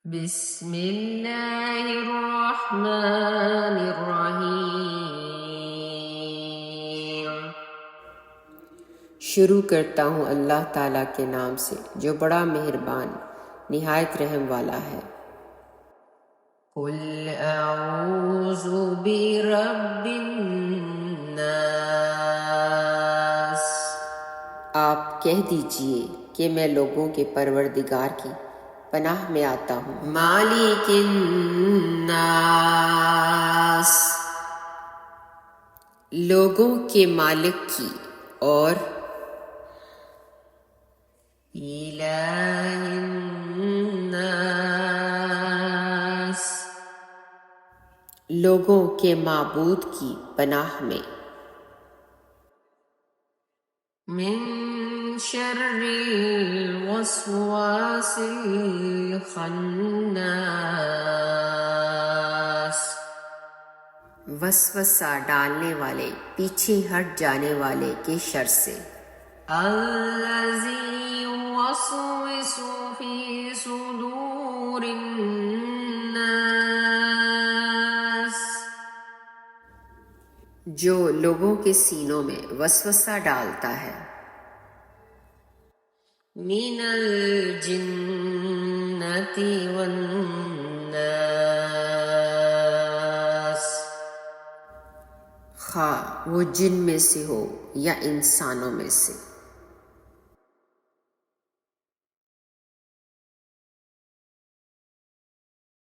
بسم اللہ الرحمن الرحیم۔ شروع کرتا ہوں اللہ تعالیٰ کے نام سے جو بڑا مہربان نہایت رحم والا ہے۔ قل اعوذ برب الناس۔ آپ کہہ دیجئے کہ میں لوگوں کے پروردگار کی پناہ میں آتا ہوں۔ مالک الناس۔ لوگوں کے مالک کی اور الہ الناس۔ لوگوں کے معبود کی پناہ میں۔ من شر الوسواس الخناس۔ وسوسہ ڈالنے والے پیچھے ہٹ جانے والے کے شر سے۔ الذی یوسوس فی صدور الناس۔ جو لوگوں کے سینوں میں وسوسہ ڈالتا ہے۔ من الجنۃ والناس۔ خواہ وہ جن میں سے ہو یا انسانوں میں سے۔